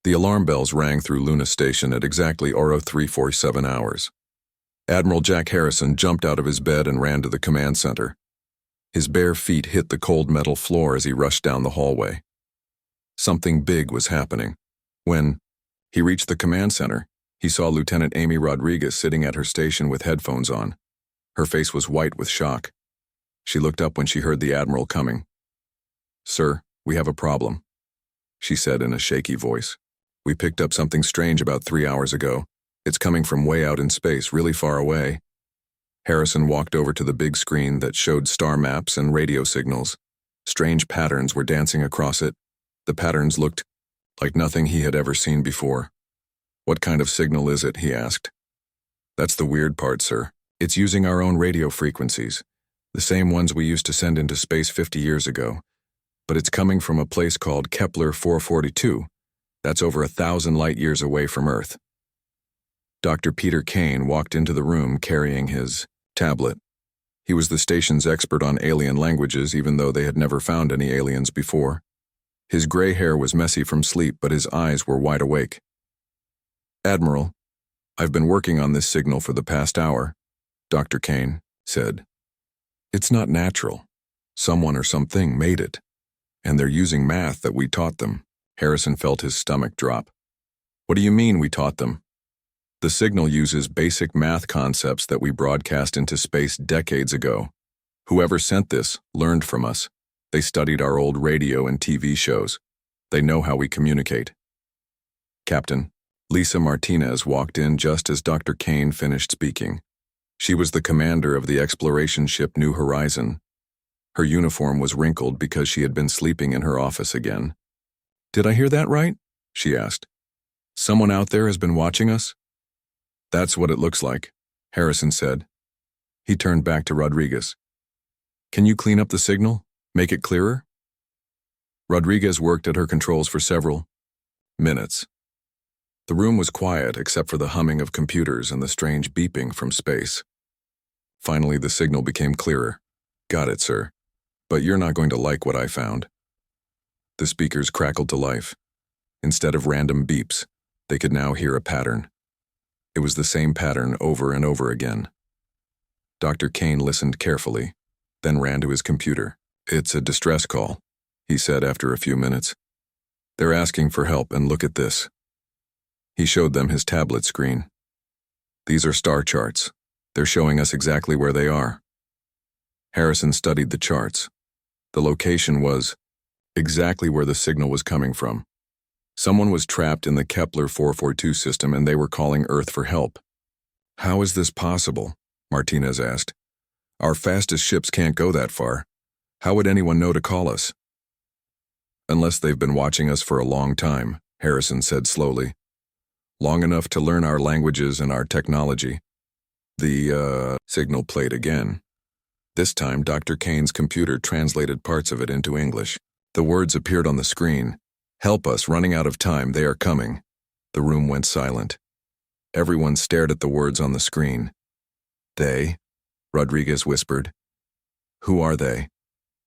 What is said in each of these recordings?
The alarm bells rang through Luna Station at exactly 0347 hours. Admiral Jack Harrison jumped out of his bed and ran to the command center. His bare feet hit the cold metal floor as he rushed down the hallway. Something big was happening. When he reached the command center, he saw Lieutenant Amy Rodriguez sitting at her station with headphones on. Her face was white with shock. She looked up when she heard the Admiral coming. "Sir, we have a problem," she said in a shaky voice. "We picked up something strange about 3 hours ago. It's coming from way out in space, really far away." Harrison walked over to the big screen that showed star maps and radio signals. Strange patterns were dancing across it. The patterns looked like nothing he had ever seen before. "What kind of signal is it?" he asked. "That's the weird part, sir. It's using our own radio frequencies, the same ones we used to send into space 50 years ago. But it's coming from a place called Kepler 442. That's over 1,000 light years away from Earth." Dr. Peter Kane walked into the room carrying his tablet. He was the station's expert on alien languages, even though they had never found any aliens before. His gray hair was messy from sleep, but his eyes were wide awake. "Admiral, I've been working on this signal for the past hour," Dr. Kane said. "It's not natural. Someone or something made it. And they're using math that we taught them." Harrison felt his stomach drop. "What do you mean we taught them?" "The signal uses basic math concepts that we broadcast into space decades ago. Whoever sent this learned from us. They studied our old radio and TV shows. They know how we communicate." Captain Lisa Martinez walked in just as Dr. Kane finished speaking. She was the commander of the exploration ship New Horizon. Her uniform was wrinkled because she had been sleeping in her office again. "Did I hear that right?" she asked. "Someone out there has been watching us?" "That's what it looks like," Harrison said. He turned back to Rodriguez. "Can you clean up the signal? Make it clearer?" Rodriguez worked at her controls for several minutes. The room was quiet except for the humming of computers and the strange beeping from space. Finally, the signal became clearer. "Got it, sir. But you're not going to like what I found." The speakers crackled to life. Instead of random beeps, they could now hear a pattern. It was the same pattern over and over again. Dr. Kane listened carefully, then ran to his computer. "It's a distress call," he said after a few minutes. "They're asking for help, and look at this." He showed them his tablet screen. "These are star charts. They're showing us exactly where they are." Harrison studied the charts. The location was exactly where the signal was coming from. Someone was trapped in the Kepler 442 system and they were calling Earth for help. "How is this possible?" Martinez asked. "Our fastest ships can't go that far. How would anyone know to call us?" "Unless they've been watching us for a long time," Harrison said slowly. "Long enough to learn our languages and our technology." The signal played again. This time, Dr. Kane's computer translated parts of it into English. The words appeared on the screen. "Help us, running out of time, they are coming." The room went silent. Everyone stared at the words on the screen. "They?" Rodriguez whispered. "Who are they?"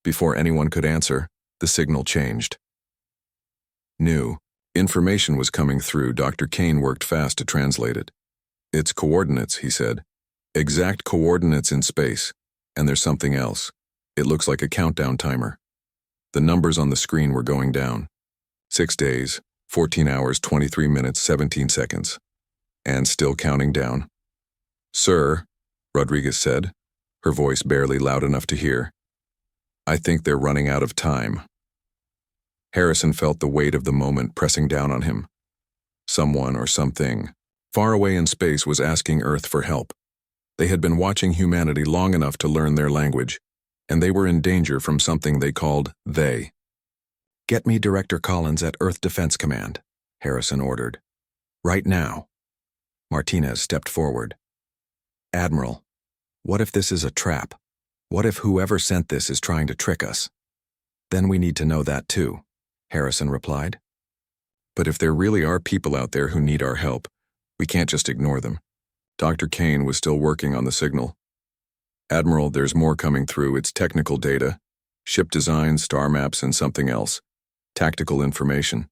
Before anyone could answer, the signal changed. New information was coming through. Dr. Kane worked fast to translate it. "It's coordinates," he said. "Exact coordinates in space. And there's something else. It looks like a countdown timer." The numbers on the screen were going down. 6 days, 14 hours, 23 minutes, 17 seconds. And still counting down. "Sir," Rodriguez said, her voice barely loud enough to hear, "I think they're running out of time." Harrison felt the weight of the moment pressing down on him. Someone or something, far away in space, was asking Earth for help. They had been watching humanity long enough to learn their language, and they were in danger from something they called they. "Get me Director Collins at Earth Defense Command," Harrison ordered. "Right now." Martinez stepped forward. "Admiral, what if this is a trap? What if whoever sent this is trying to trick us?" "Then we need to know that too," Harrison replied. "But if there really are people out there who need our help, we can't just ignore them." Dr. Kane was still working on the signal. "Admiral, there's more coming through. It's technical data, ship designs, star maps, and something else. Tactical information."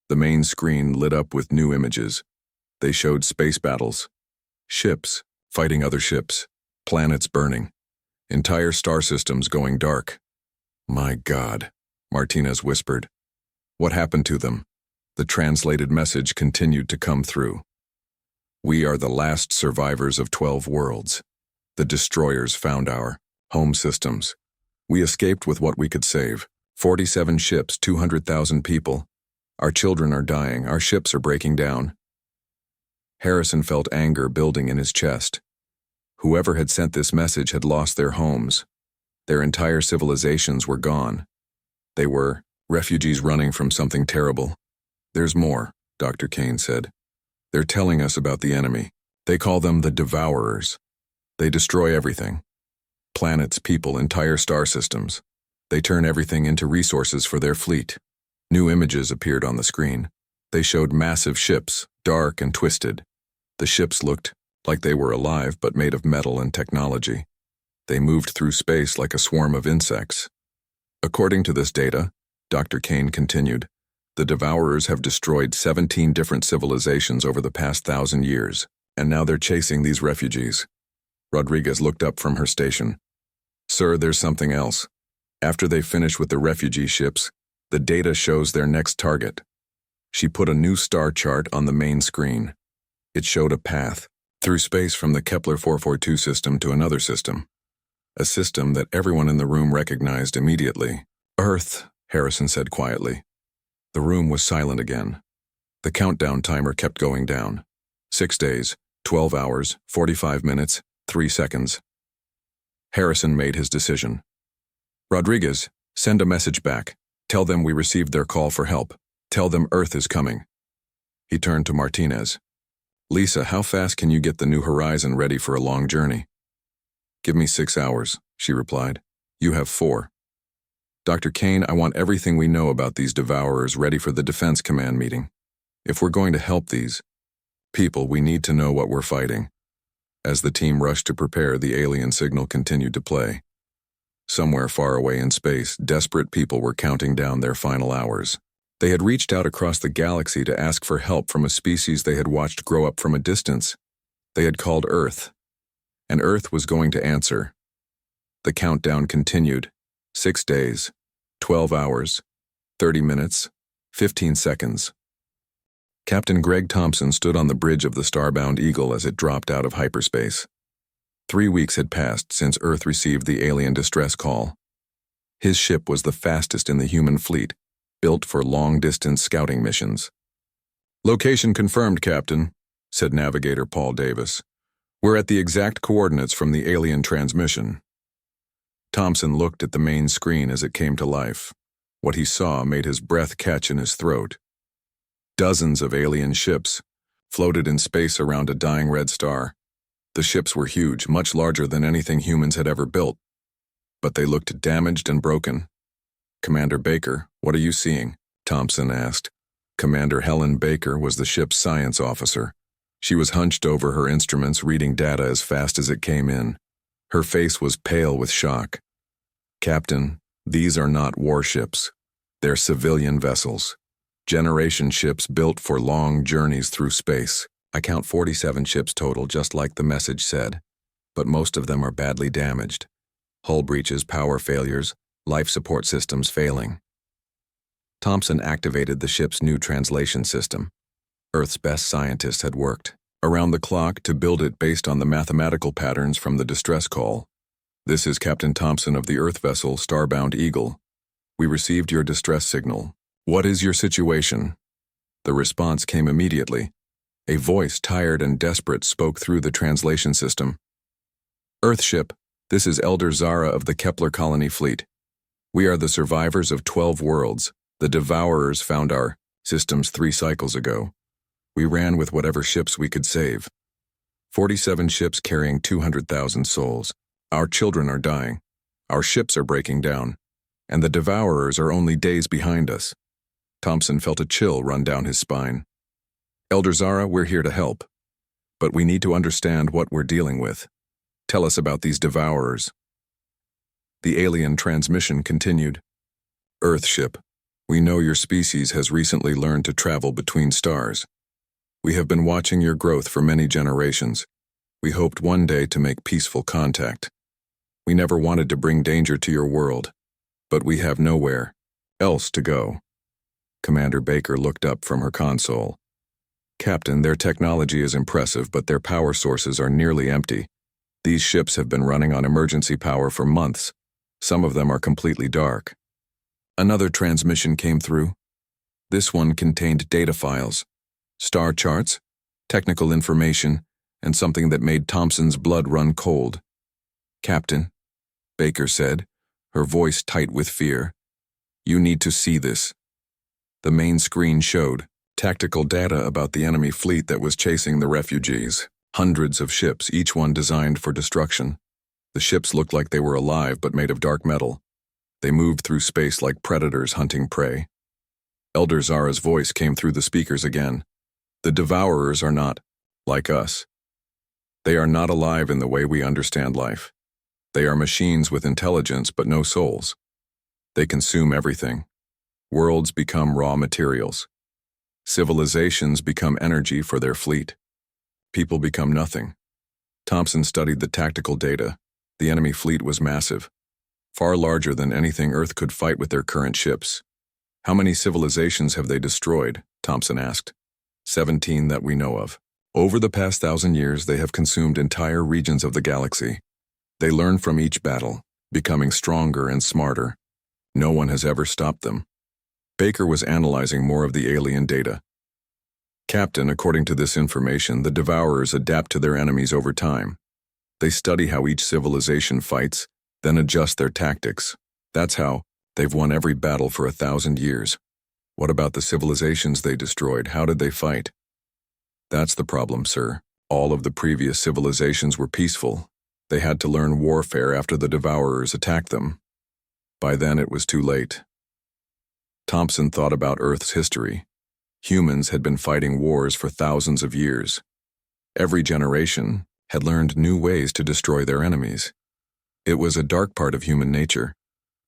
The main screen lit up with new images. They showed space battles, ships fighting other ships, planets burning, entire star systems going dark. "My God," Martinez whispered. "What happened to them?" The translated message continued to come through. "We are the last survivors of 12 worlds. The destroyers found our home systems. We escaped with what we could save. 47 ships, 200,000 people. Our children are dying. Our ships are breaking down." Harrison felt anger building in his chest. Whoever had sent this message had lost their homes. Their entire civilizations were gone. They were refugees running from something terrible. "There's more," Dr. Kane said. "They're telling us about the enemy. They call them the Devourers. They destroy everything. Planets, people, entire star systems. They turn everything into resources for their fleet." New images appeared on the screen. They showed massive ships, dark and twisted. The ships looked like they were alive but made of metal and technology. They moved through space like a swarm of insects. "According to this data," Dr. Kane continued, "the Devourers have destroyed 17 different civilizations over the past 1,000 years, and now they're chasing these refugees." Rodriguez looked up from her station. "Sir, there's something else. After they finish with the refugee ships, the data shows their next target." She put a new star chart on the main screen. It showed a path through space from the Kepler 442 system to another system. A system that everyone in the room recognized immediately. "Earth," Harrison said quietly. The room was silent again. The countdown timer kept going down. 6 days, 12 hours, 45 minutes, 3 seconds. Harrison made his decision. "Rodriguez, send a message back. Tell them we received their call for help. Tell them Earth is coming." He turned to Martinez. "Lisa, how fast can you get the New Horizon ready for a long journey?" "Give me 6 hours," she replied. "You have 4. Dr. Kane, I want everything we know about these Devourers ready for the Defense Command meeting. If we're going to help these people, we need to know what we're fighting." As the team rushed to prepare, the alien signal continued to play. Somewhere far away in space, desperate people were counting down their final hours. They had reached out across the galaxy to ask for help from a species they had watched grow up from a distance. They had called Earth, and Earth was going to answer. The countdown continued. 6 days, 12 hours, 30 minutes, 15 seconds. Captain Greg Thompson stood on the bridge of the Starbound Eagle as it dropped out of hyperspace. 3 weeks had passed since Earth received the alien distress call. His ship was the fastest in the human fleet, built for long-distance scouting missions. "Location confirmed, Captain," said Navigator Paul Davis. "We're at the exact coordinates from the alien transmission." Thompson looked at the main screen as it came to life. What he saw made his breath catch in his throat. Dozens of alien ships floated in space around a dying red star. The ships were huge, much larger than anything humans had ever built, but they looked damaged and broken. "Commander Baker, what are you seeing?" Thompson asked. Commander Helen Baker was the ship's science officer. She was hunched over her instruments, reading data as fast as it came in. Her face was pale with shock. "Captain, these are not warships. They're civilian vessels. Generation ships built for long journeys through space. I count 47 ships total, just like the message said, but most of them are badly damaged. Hull breaches, power failures, life support systems failing." Thompson activated the ship's new translation system. Earth's best scientists had worked around the clock to build it based on the mathematical patterns from the distress call. "This is Captain Thompson of the Earth vessel Starbound Eagle. We received your distress signal. What is your situation?" The response came immediately. A voice, tired and desperate, spoke through the translation system. "Earthship, this is Elder Zara of the Kepler Colony Fleet. We are the survivors of 12 worlds. The Devourers found our systems 3 cycles ago. We ran with whatever ships we could save. 47 ships carrying 200,000 souls. Our children are dying. Our ships are breaking down. And the Devourers are only days behind us." Thompson felt a chill run down his spine. "Elder Zara, we're here to help. But we need to understand what we're dealing with. Tell us about these Devourers." The alien transmission continued. "Earthship, We know your species has recently learned to travel between stars. We have been watching your growth for many generations. We hoped one day to make peaceful contact. We never wanted to bring danger to your world, but we have nowhere else to go." Commander Baker looked up from her console. "Captain, their technology is impressive, but their power sources are nearly empty. These ships have been running on emergency power for months. Some of them are completely dark." Another transmission came through. This one contained data files, star charts, technical information, and something that made Thompson's blood run cold. "Captain," Baker said, her voice tight with fear, "you need to see this." The main screen showed tactical data about the enemy fleet that was chasing the refugees. Hundreds of ships, each one designed for destruction. The ships looked like they were alive but made of dark metal. They moved through space like predators hunting prey. Elder Zara's voice came through the speakers again. "The Devourers are not like us. They are not alive in the way we understand life. They are machines with intelligence but no souls. They consume everything. Worlds become raw materials. Civilizations become energy for their fleet. People become nothing." Thompson studied the tactical data. The enemy fleet was massive, far larger than anything Earth could fight with their current ships. "How many civilizations have they destroyed?" Thompson asked. 17 that we know of. Over the past 1,000 years, they have consumed entire regions of the galaxy. They learn from each battle, becoming stronger and smarter. No one has ever stopped them. Baker was analyzing more of the alien data. "Captain, according to this information, the Devourers adapt to their enemies over time. They study how each civilization fights, then adjust their tactics. That's how they've won every battle for 1,000 years. What about the civilizations they destroyed? How did they fight?" "That's the problem, sir. All of the previous civilizations were peaceful. They had to learn warfare after the Devourers attacked them. By then it was too late." Thompson thought about Earth's history. Humans had been fighting wars for thousands of years. Every generation had learned new ways to destroy their enemies. It was a dark part of human nature,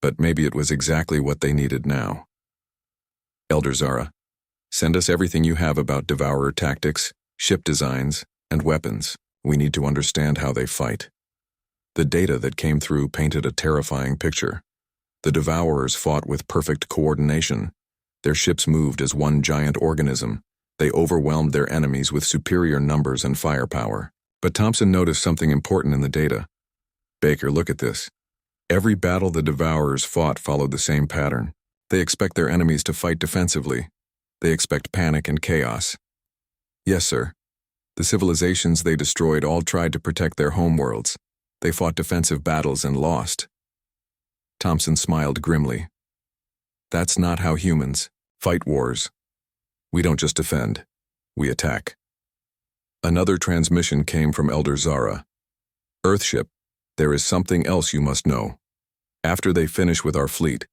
but maybe it was exactly what they needed now. "Elder Zara, send us everything you have about Devourer tactics, ship designs, and weapons. We need to understand how they fight." The data that came through painted a terrifying picture. The Devourers fought with perfect coordination. Their ships moved as one giant organism. They overwhelmed their enemies with superior numbers and firepower. But Thompson noticed something important in the data. "Baker, look at this. Every battle the Devourers fought followed the same pattern. They expect their enemies to fight defensively. They expect panic and chaos." "Yes, sir. The civilizations they destroyed all tried to protect their homeworlds. They fought defensive battles and lost." Thompson smiled grimly. "That's not how humans fight wars. We don't just defend, we attack." Another transmission came from Elder Zara. "Earthship, there is something else you must know. After they finish with our fleet,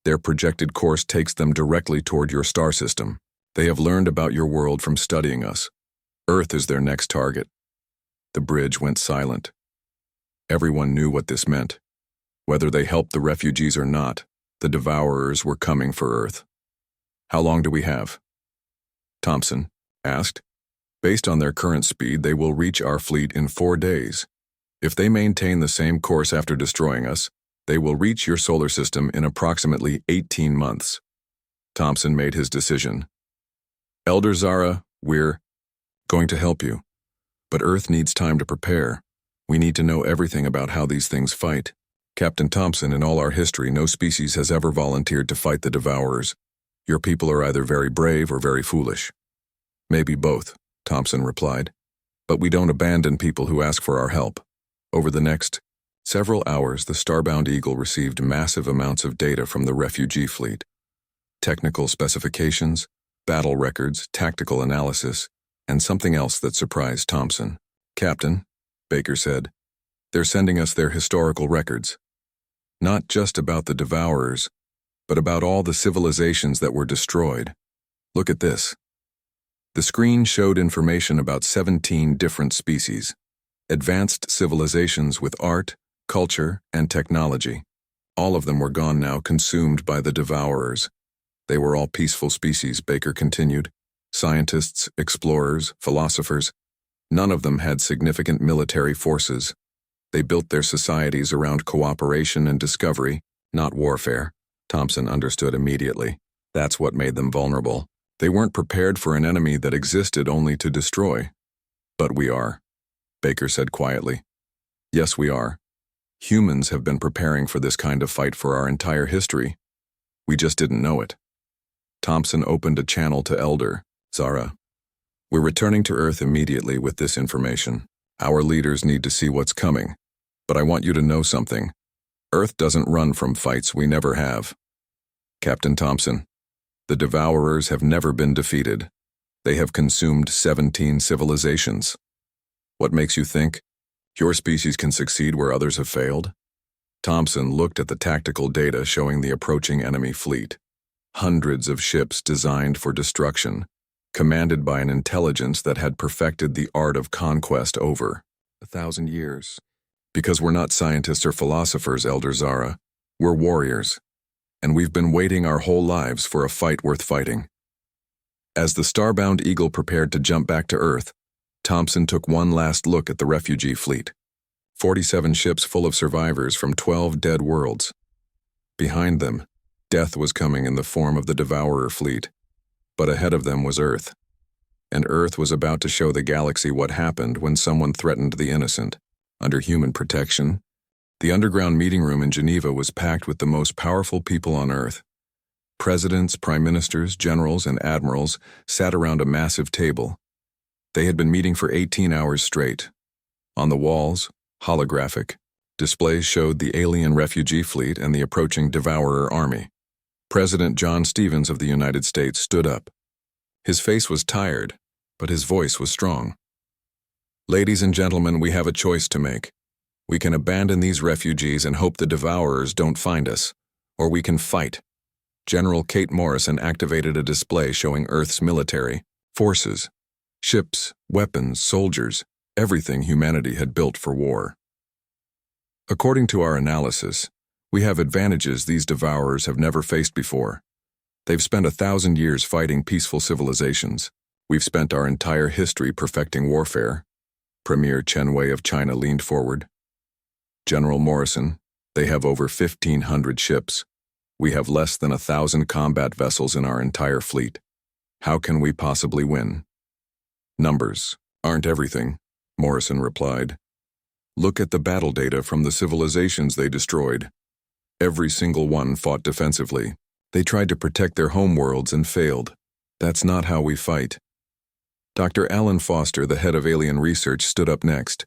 their projected course takes them directly toward your star system. They have learned about your world from studying us. Earth is their next target." The bridge went silent. Everyone knew what this meant. Whether they helped the refugees or not, the Devourers were coming for Earth. "How long do we have?" Thompson asked. "Based on their current speed, they will reach our fleet in 4 days. If they maintain the same course after destroying us, they will reach your solar system in approximately 18 months. Thompson made his decision. "Elder Zara, we're going to help you. But Earth needs time to prepare. We need to know everything about how these things fight. Captain Thompson, in all our history, no species has ever volunteered to fight the Devourers. Your people are either very brave or very foolish." "Maybe both," Thompson replied. "But we don't abandon people who ask for our help." Over the next several hours, the Starbound Eagle received massive amounts of data from the refugee fleet. Technical specifications, battle records, tactical analysis, and something else that surprised Thompson. "Captain," Baker said, "they're sending us their historical records. Not just about the Devourers, but about all the civilizations that were destroyed. Look at this." The screen showed information about 17 different species, advanced civilizations with art, culture, and technology. All of them were gone now, consumed by the Devourers. They were all peaceful species, Baker continued. Scientists, explorers, philosophers. None of them had significant military forces. They built their societies around cooperation and discovery, not warfare. Thompson understood immediately. That's what made them vulnerable. They weren't prepared for an enemy that existed only to destroy. But we are, Baker said quietly. Yes, we are. Humans have been preparing for this kind of fight for our entire history. We just didn't know it. Thompson opened a channel to Elder, Zara. We're returning to Earth immediately with this information. Our leaders need to see what's coming. But I want you to know something. Earth doesn't run from fights, we never have. Captain Thompson, the Devourers have never been defeated. They have consumed 17 civilizations. What makes you think your species can succeed where others have failed? Thompson looked at the tactical data showing the approaching enemy fleet. Hundreds of ships designed for destruction, commanded by an intelligence that had perfected the art of conquest over 1,000 years. Because we're not scientists or philosophers, Elder Zara. We're warriors. And we've been waiting our whole lives for a fight worth fighting. As the starbound Eagle prepared to jump back to Earth, Thompson took one last look at the refugee fleet. 47 ships full of survivors from 12 dead worlds. Behind them, death was coming in the form of the Devourer fleet. But ahead of them was Earth. And Earth was about to show the galaxy what happened when someone threatened the innocent. Under human protection, the underground meeting room in Geneva was packed with the most powerful people on Earth. Presidents, prime ministers, generals, and admirals sat around a massive table. They had been meeting for 18 hours straight. On the walls, holographic, displays showed the alien refugee fleet and the approaching Devourer army. President John Stevens of the United States stood up. His face was tired, but his voice was strong. Ladies and gentlemen, we have a choice to make. We can abandon these refugees and hope the Devourers don't find us, or we can fight. General Kate Morrison activated a display showing Earth's military forces, ships, weapons, soldiers, everything humanity had built for war. According to our analysis, we have advantages these Devourers have never faced before. They've spent 1,000 years fighting peaceful civilizations. We've spent our entire history perfecting warfare. Premier Chen Wei of China leaned forward. General Morrison, they have over 1,500 ships. We have less than 1,000 combat vessels in our entire fleet. How can we possibly win? Numbers aren't everything, Morrison replied. Look at the battle data from the civilizations they destroyed. Every single one fought defensively. They tried to protect their homeworlds and failed. That's not how we fight. Dr. Alan Foster, the head of alien research, stood up next.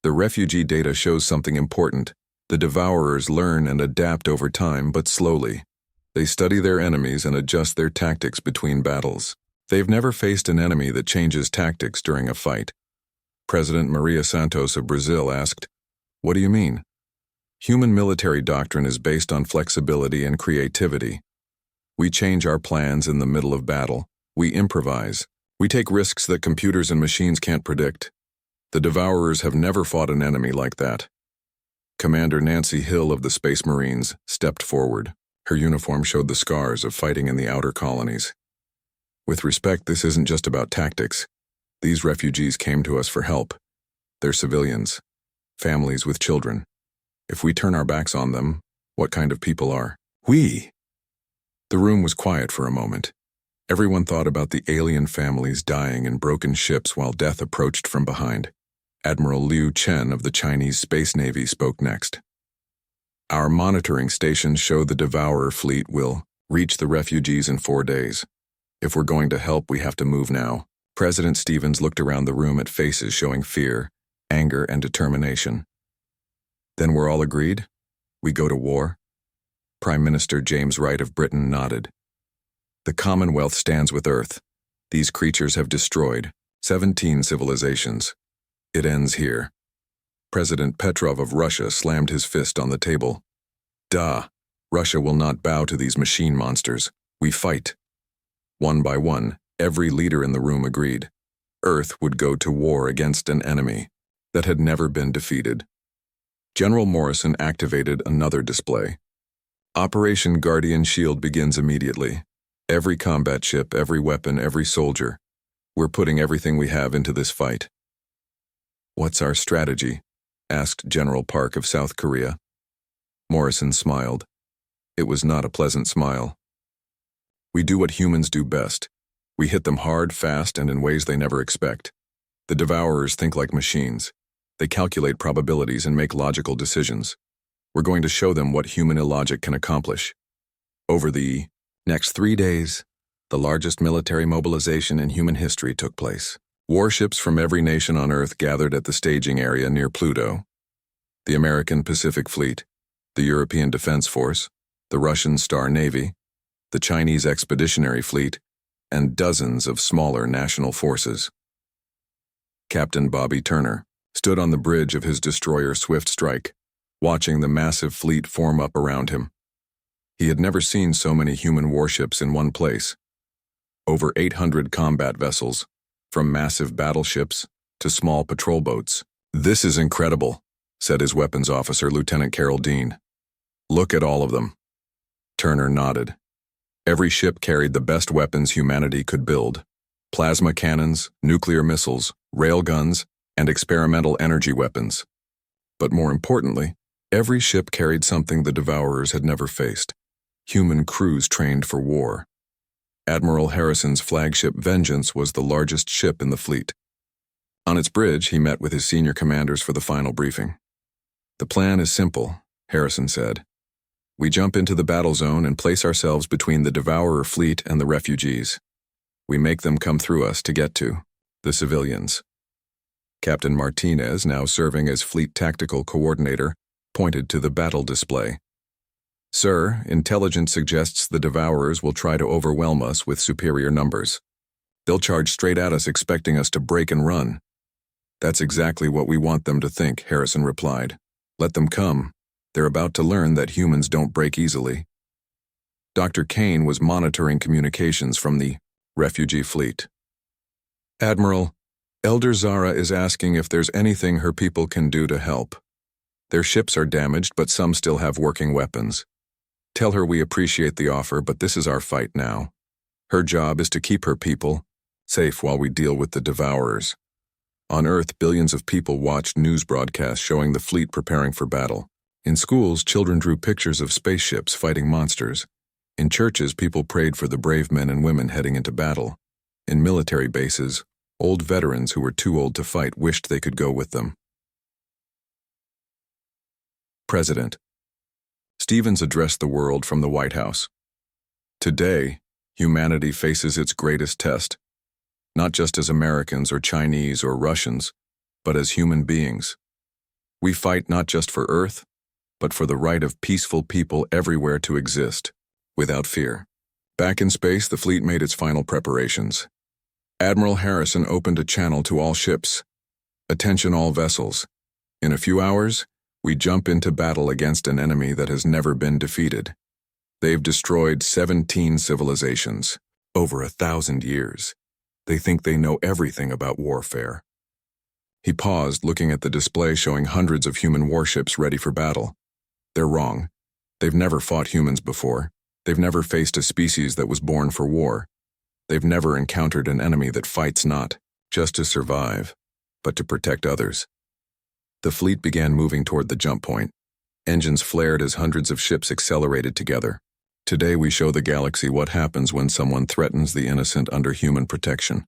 The refugee data shows something important. The Devourers learn and adapt over time, but slowly. They study their enemies and adjust their tactics between battles. They've never faced an enemy that changes tactics during a fight. President Maria Santos of Brazil asked, "What do you mean?" Human military doctrine is based on flexibility and creativity. We change our plans in the middle of battle. We improvise. We take risks that computers and machines can't predict. The Devourers have never fought an enemy like that. Commander Nancy Hill of the Space Marines stepped forward. Her uniform showed the scars of fighting in the outer colonies. With respect, this isn't just about tactics. These refugees came to us for help. They're civilians, families with children. If we turn our backs on them, what kind of people are we? The room was quiet for a moment. Everyone thought about the alien families dying in broken ships while death approached from behind. Admiral Liu Chen of the Chinese Space Navy spoke next. Our monitoring stations show the Devourer fleet will reach the refugees in 4 days. If we're going to help, we have to move now. President Stevens looked around the room at faces showing fear, anger, and determination. Then we're all agreed? We go to war? Prime Minister James Wright of Britain nodded. The Commonwealth stands with Earth. These creatures have destroyed 17 civilizations. It ends here. President Petrov of Russia slammed his fist on the table. Duh! Russia will not bow to these machine monsters. We fight. One by one, every leader in the room agreed. Earth would go to war against an enemy that had never been defeated. General Morrison activated another display. Operation Guardian Shield begins immediately. Every combat ship, every weapon, every soldier. We're putting everything we have into this fight. What's our strategy? Asked General Park of South Korea. Morrison smiled. It was not a pleasant smile. We do what humans do best. We hit them hard, fast, and in ways they never expect. The Devourers think like machines. They calculate probabilities and make logical decisions. We're going to show them what human illogic can accomplish. Over the next 3 days, the largest military mobilization in human history took place. Warships from every nation on Earth gathered at the staging area near Pluto. The American Pacific Fleet, the European Defense Force, the Russian Star Navy, the Chinese Expeditionary Fleet, and dozens of smaller national forces. Captain Bobby Turner stood on the bridge of his destroyer Swift Strike, watching the massive fleet form up around him. He had never seen so many human warships in one place. Over 800 combat vessels, from massive battleships to small patrol boats. "This is incredible," said his weapons officer, Lieutenant Carroll Dean. "Look at all of them." Turner nodded. Every ship carried the best weapons humanity could build: plasma cannons, nuclear missiles, railguns, and experimental energy weapons. But more importantly, every ship carried something the Devourers had never faced: human crews trained for war. Admiral Harrison's flagship Vengeance was the largest ship in the fleet. On its bridge, he met with his senior commanders for the final briefing. "The plan is simple," Harrison said. "We jump into the battle zone and place ourselves between the Devourer fleet and the refugees. We make them come through us to get to the civilians." Captain Martinez, now serving as Fleet Tactical Coordinator, pointed to the battle display. "Sir, intelligence suggests the Devourers will try to overwhelm us with superior numbers. They'll charge straight at us expecting us to break and run." "That's exactly what we want them to think," Harrison replied. "Let them come. They're about to learn that humans don't break easily." Dr. Kane was monitoring communications from the refugee fleet. "Admiral, Elder Zara is asking if there's anything her people can do to help. Their ships are damaged, but some still have working weapons. Tell her we appreciate the offer, but this is our fight now. Her job is to keep her people safe while we deal with the Devourers." On Earth, billions of people watched news broadcasts showing the fleet preparing for battle. In schools, children drew pictures of spaceships fighting monsters. In churches, people prayed for the brave men and women heading into battle. In military bases, old veterans who were too old to fight wished they could go with them. President Stevens addressed the world from the White House. "Today, humanity faces its greatest test, not just as Americans or Chinese or Russians, but as human beings. We fight not just for Earth, but for the right of peaceful people everywhere to exist, without fear." Back in space, the fleet made its final preparations. Admiral Harrison opened a channel to all ships. "Attention all vessels. In a few hours, we jump into battle against an enemy that has never been defeated. They've destroyed 17 civilizations, over 1,000 years. They think they know everything about warfare." He paused, looking at the display showing hundreds of human warships ready for battle. "They're wrong. They've never fought humans before. They've never faced a species that was born for war. They've never encountered an enemy that fights not just to survive, but to protect others." The fleet began moving toward the jump point. Engines flared as hundreds of ships accelerated together. Today we show the galaxy what happens when someone threatens the innocent under human protection.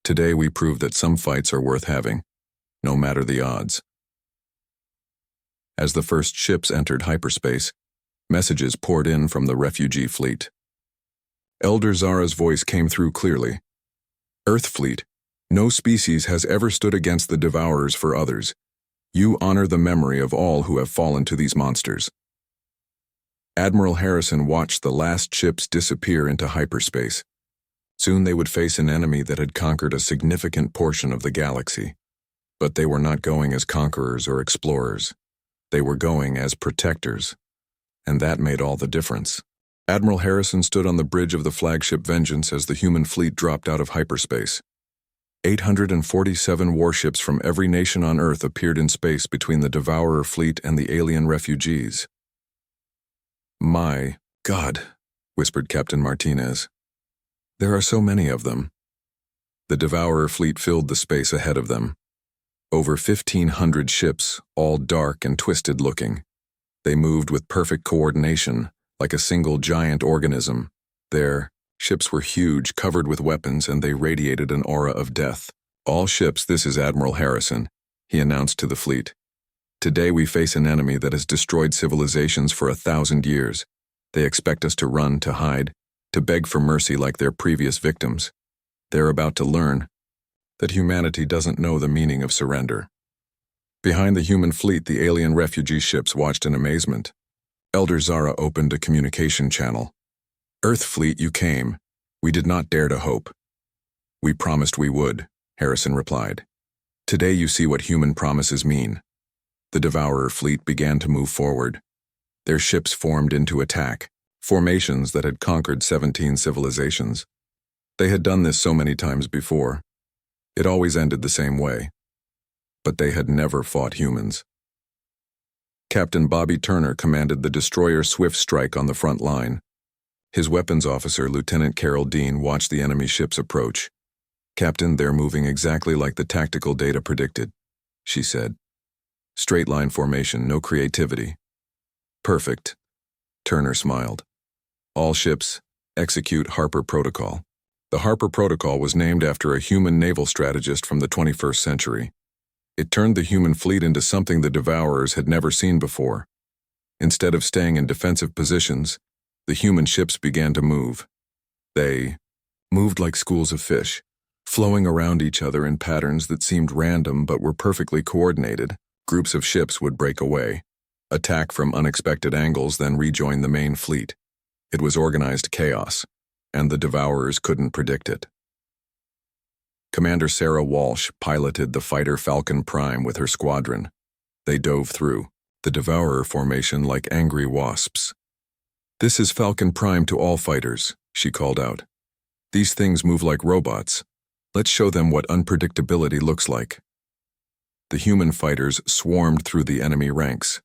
Today we prove that some fights are worth having, no matter the odds. As the first ships entered hyperspace, messages poured in from the refugee fleet. Elder Zara's voice came through clearly. "Earth fleet, no species has ever stood against the Devourers for others. You honor the memory of all who have fallen to these monsters." Admiral Harrison watched the last ships disappear into hyperspace. Soon they would face an enemy that had conquered a significant portion of the galaxy. But they were not going as conquerors or explorers. They were going as protectors. And that made all the difference. Admiral Harrison stood on the bridge of the flagship Vengeance as the human fleet dropped out of hyperspace. 847 warships from every nation on Earth appeared in space between the Devourer fleet and the alien refugees. "My God," whispered Captain Martinez. There are so many of them. The Devourer fleet filled the space ahead of them. Over 1,500 ships, all dark and twisted looking. They moved with perfect coordination, like a single giant organism. Their ships were huge, covered with weapons, and they radiated an aura of death. All ships, this is Admiral Harrison, he announced to the fleet. Today we face an enemy that has destroyed civilizations for 1,000 years. They expect us to run, to hide, to beg for mercy like their previous victims. They're about to learn that humanity doesn't know the meaning of surrender. Behind the human fleet, the alien refugee ships watched in amazement. Elder Zara opened a communication channel. Earth fleet, you came. We did not dare to hope. We promised we would, Harrison replied. Today you see what human promises mean. The Devourer fleet began to move forward. Their ships formed into attack, formations that had conquered 17 civilizations. They had done this so many times before. It always ended the same way. But they had never fought humans. Captain Bobby Turner commanded the destroyer Swift Strike on the front line. His weapons officer, Lieutenant Carol Dean, watched the enemy ships approach. Captain, they're moving exactly like the tactical data predicted, she said. Straight line formation, no creativity. Perfect. Turner smiled. All ships, execute Harper Protocol. The Harper Protocol was named after a human naval strategist from the 21st century. It turned the human fleet into something the Devourers had never seen before. Instead of staying in defensive positions, the human ships began to move. They moved like schools of fish, flowing around each other in patterns that seemed random but were perfectly coordinated. Groups of ships would break away, attack from unexpected angles, then rejoin the main fleet. It was organized chaos, and the Devourers couldn't predict it. Commander Sarah Walsh piloted the fighter Falcon Prime with her squadron. They dove through the Devourer formation like angry wasps. This is Falcon Prime to all fighters, she called out. These things move like robots. Let's show them what unpredictability looks like. The human fighters swarmed through the enemy ranks.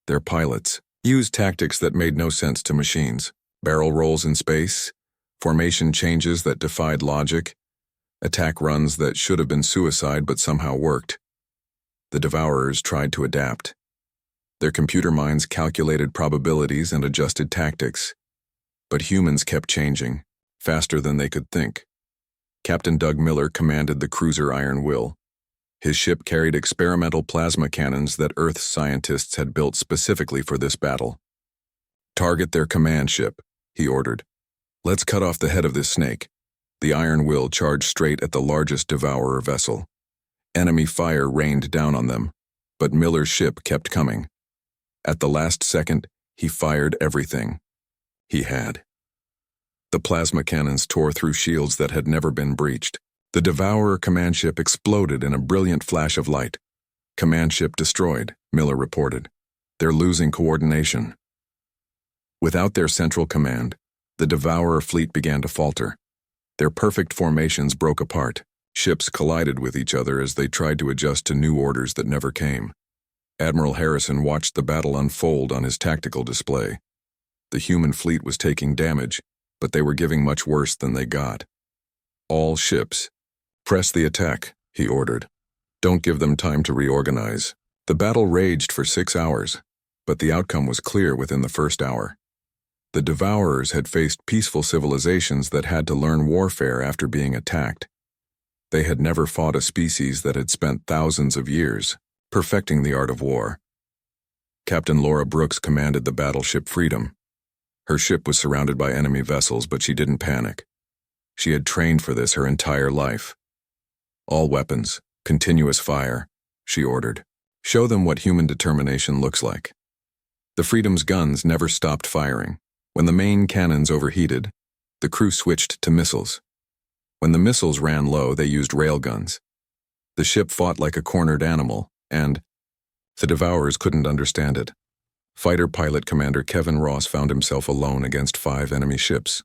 Their pilots used tactics that made no sense to machines. Barrel rolls in space, formation changes that defied logic, attack runs that should have been suicide but somehow worked. The Devourers tried to adapt. Their computer minds calculated probabilities and adjusted tactics. But humans kept changing, faster than they could think. Captain Doug Miller commanded the cruiser Iron Will. His ship carried experimental plasma cannons that Earth's scientists had built specifically for this battle. Target their command ship, he ordered. Let's cut off the head of this snake. The Iron Will charged straight at the largest Devourer vessel. Enemy fire rained down on them, but Miller's ship kept coming. At the last second, he fired everything he had. The plasma cannons tore through shields that had never been breached. The Devourer command ship exploded in a brilliant flash of light. Command ship destroyed, Miller reported. They're losing coordination. Without their central command, the Devourer fleet began to falter. Their perfect formations broke apart. Ships collided with each other as they tried to adjust to new orders that never came. Admiral Harrison watched the battle unfold on his tactical display. The human fleet was taking damage, but they were giving much worse than they got. All ships, press the attack, he ordered. Don't give them time to reorganize. The battle raged for 6 hours, but the outcome was clear within the first hour. The Devourers had faced peaceful civilizations that had to learn warfare after being attacked. They had never fought a species that had spent thousands of years perfecting the art of war. Captain Laura Brooks commanded the battleship Freedom. Her ship was surrounded by enemy vessels, but she didn't panic. She had trained for this her entire life. All weapons, continuous fire, she ordered. Show them what human determination looks like. The Freedom's guns never stopped firing. When the main cannons overheated, the crew switched to missiles. When the missiles ran low, they used railguns. The ship fought like a cornered animal, and the Devourers couldn't understand it. Fighter pilot Commander Kevin Ross found himself alone against 5 enemy ships.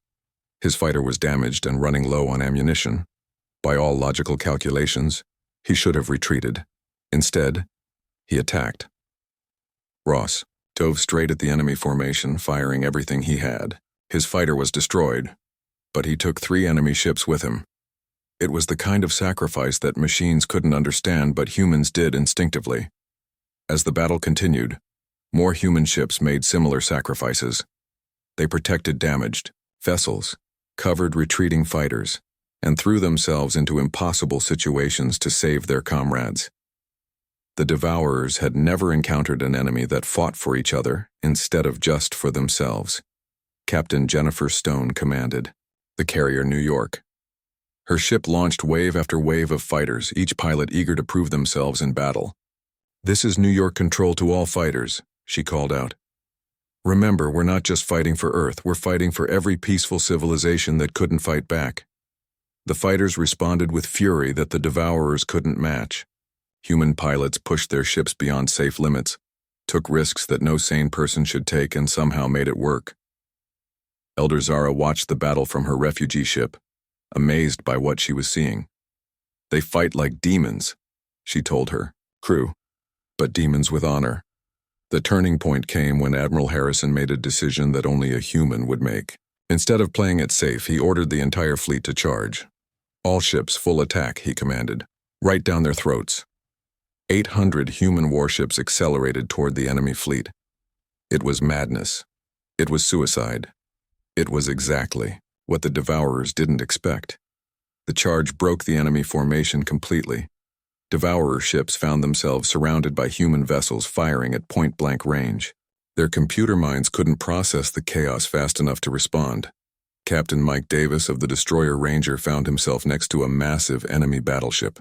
His fighter was damaged and running low on ammunition. By all logical calculations, he should have retreated. Instead, he attacked. Ross dove straight at the enemy formation, firing everything he had. His fighter was destroyed, But he took 3 enemy ships with him. It was the kind of sacrifice that machines couldn't understand but humans did instinctively. As the battle continued, more human ships made similar sacrifices. They protected damaged vessels, covered retreating fighters, and threw themselves into impossible situations to save their comrades. The Devourers had never encountered an enemy that fought for each other instead of just for themselves. Captain Jennifer Stone commanded the carrier New York. Her ship launched wave after wave of fighters, each pilot eager to prove themselves in battle. "This is New York Control to all fighters," she called out. "Remember, we're not just fighting for Earth, we're fighting for every peaceful civilization that couldn't fight back." The fighters responded with fury that the Devourers couldn't match. Human pilots pushed their ships beyond safe limits, took risks that no sane person should take, and somehow made it work. Elder Zara watched the battle from her refugee ship, amazed by what she was seeing. "They fight like demons," she told her crew, "but demons with honor." The turning point came when Admiral Harrison made a decision that only a human would make. Instead of playing it safe, he ordered the entire fleet to charge. "All ships, full attack," he commanded. "Right down their throats." 800 human warships accelerated toward the enemy fleet. It was madness. It was suicide. It was exactly what the Devourers didn't expect. The charge broke the enemy formation completely. Devourer ships found themselves surrounded by human vessels firing at point-blank range. Their computer minds couldn't process the chaos fast enough to respond. Captain Mike Davis of the destroyer Ranger found himself next to a massive enemy battleship.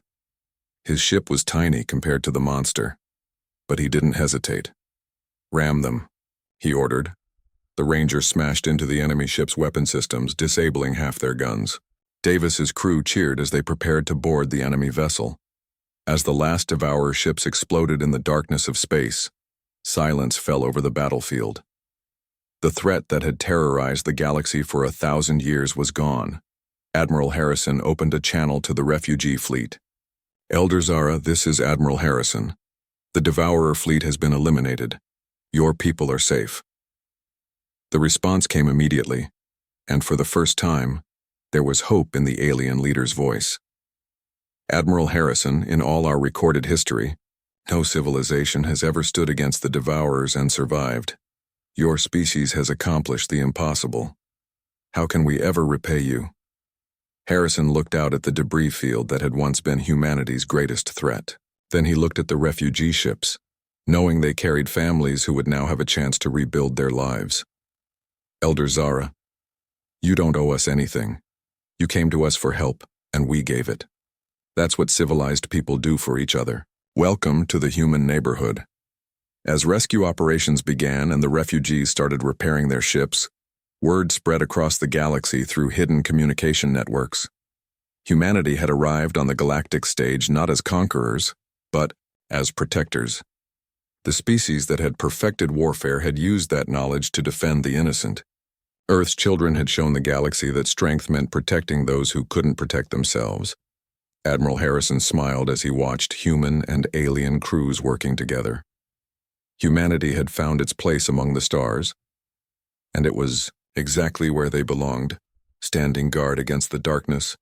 His ship was tiny compared to the monster, but he didn't hesitate. "Ram them," he ordered. The Ranger smashed into the enemy ship's weapon systems, disabling half their guns. Davis's crew cheered as they prepared to board the enemy vessel. As the last Devourer ships exploded in the darkness of space, silence fell over the battlefield. The threat that had terrorized the galaxy for 1,000 years was gone. Admiral Harrison opened a channel to the refugee fleet. "Elder Zara, this is Admiral Harrison. The Devourer fleet has been eliminated. Your people are safe." The response came immediately, and for the first time, there was hope in the alien leader's voice. "Admiral Harrison, in all our recorded history, no civilization has ever stood against the Devourers and survived. Your species has accomplished the impossible. How can we ever repay you?" Harrison looked out at the debris field that had once been humanity's greatest threat. Then he looked at the refugee ships, knowing they carried families who would now have a chance to rebuild their lives. "Elder Zara, you don't owe us anything. You came to us for help, and we gave it. That's what civilized people do for each other. Welcome to the human neighborhood." As rescue operations began and the refugees started repairing their ships, word spread across the galaxy through hidden communication networks. Humanity had arrived on the galactic stage not as conquerors, but as protectors. The species that had perfected warfare had used that knowledge to defend the innocent. Earth's children had shown the galaxy that strength meant protecting those who couldn't protect themselves. Admiral Harrison smiled as he watched human and alien crews working together. Humanity had found its place among the stars, and it was exactly where they belonged, standing guard against the darkness,